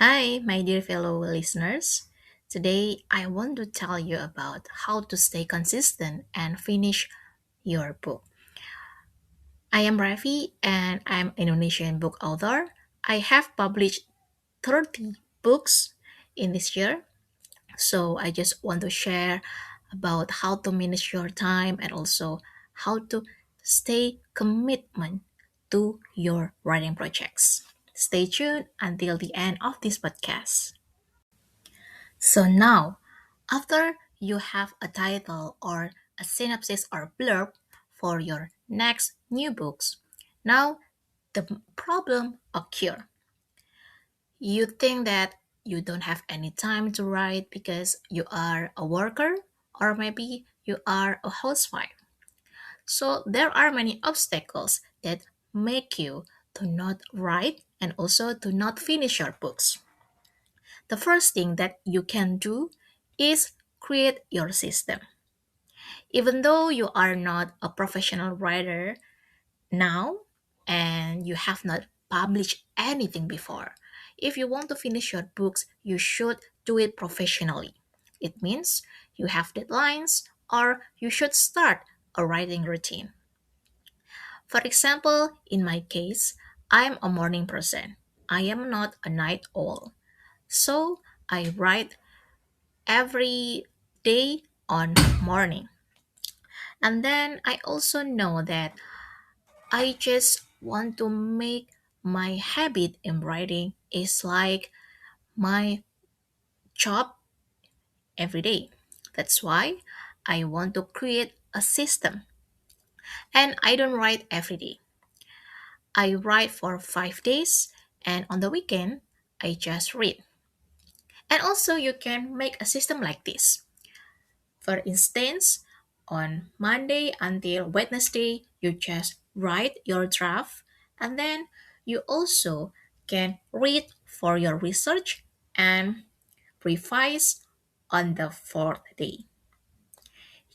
Hi, my dear fellow listeners. Today, I want to tell you about how to stay consistent and finish your book. I am Rafi and I'm an Indonesian book author. I have published 30 books in this year. So, I just want to share about how to manage your time and also how to stay commitment to your writing projects. Stay tuned until the end of this podcast. So now, after you have a title or a synopsis or blurb for your next new books, now the problem occur. You think that you don't have any time to write because you are a worker or maybe you are a housewife. So there are many obstacles that make you to not write and also to not finish your books. The first thing that you can do is create your system. Even though you are not a professional writer now and you have not published anything before, if you want to finish your books, you should do it professionally. It means you have deadlines or you should start a writing routine. For example, in my case, I'm a morning person. I am not a night owl. So I write every day on morning. And then I also know that I just want to make my habit in writing is like my job every day. That's why I want to create a system. And I don't write every day. I write for 5 days and on the weekend I just read. And also you can make a system like this. For instance, on Monday until Wednesday, you just write your draft and then you also can read for your research and revise on the fourth day.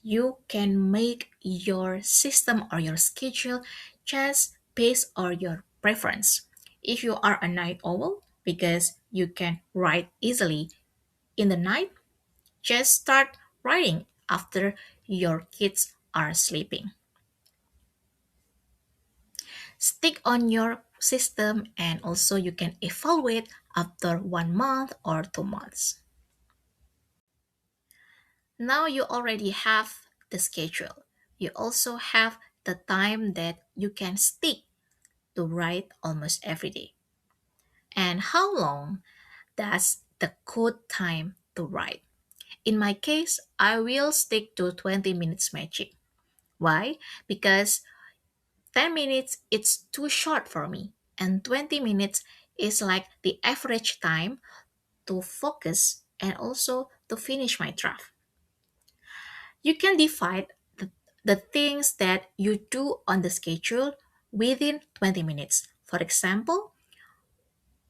You can make your system or your schedule just based on your preference. If you are a night owl, because you can write easily in the night, just start writing after your kids are sleeping. Stick on your system and also you can evaluate after 1 month or 2 months. Now you already have the schedule. You also have the time that you can stick to write almost every day. And how long does the good time to write? In my case, I will stick to 20 minutes magic. Why? Because 10 minutes it's too short for me and 20 minutes is like the average time to focus and also to finish my draft. You can divide the things that you do on the schedule within 20 minutes. For example,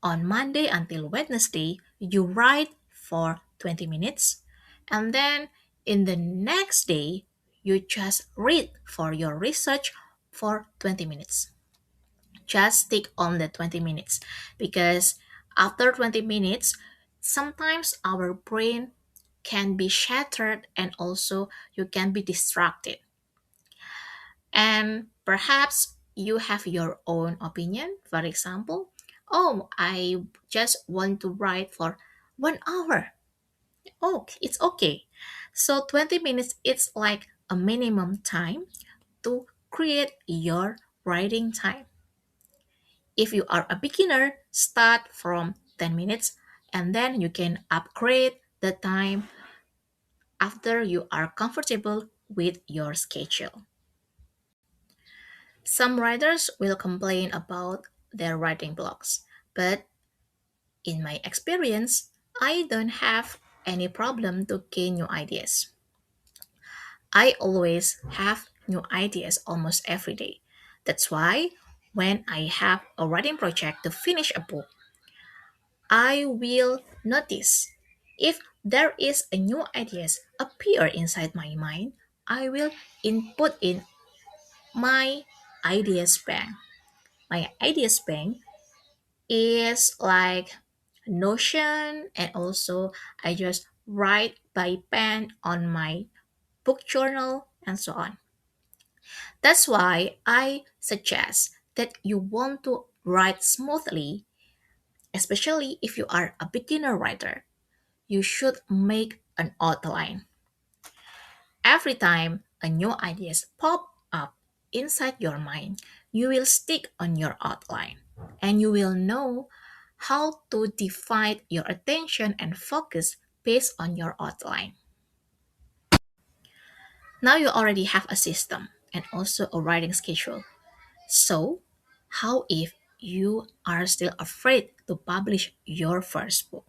on Monday until Wednesday, you write for 20 minutes and then in the next day, you just read for your research for 20 minutes. Just stick on the 20 minutes because after 20 minutes sometimes our brain can be shattered and also you can be distracted and perhaps you have your own opinion. For example, oh, I just want to write for 1 hour. Oh, it's okay. So 20 minutes it's like a minimum time to create your writing time. If you are a beginner, start from 10 minutes and then you can upgrade the time after you are comfortable with your schedule. Some writers will complain about their writing blocks, but in my experience, I don't have any problem to gain new ideas. I always have new ideas almost every day. That's why when I have a writing project to finish a book, I will notice if there is a new ideas appear inside my mind, I will input in my ideas bank. My ideas bank is like Notion, and also I just write by pen on my book journal and so on. That's why I suggest that you want to write smoothly, especially if you are a beginner writer. You should make an outline. Every time a new ideas pop up inside your mind, you will stick on your outline and you will know how to divide your attention and focus based on your outline. Now you already have a system and also a writing schedule. So, how if you are still afraid to publish your first book?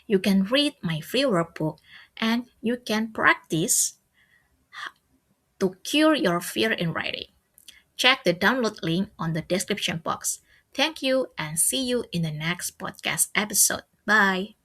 You can read my free workbook and you can practice to cure your fear in writing. Check the download link on the description box. Thank you and see you in the next podcast episode. Bye.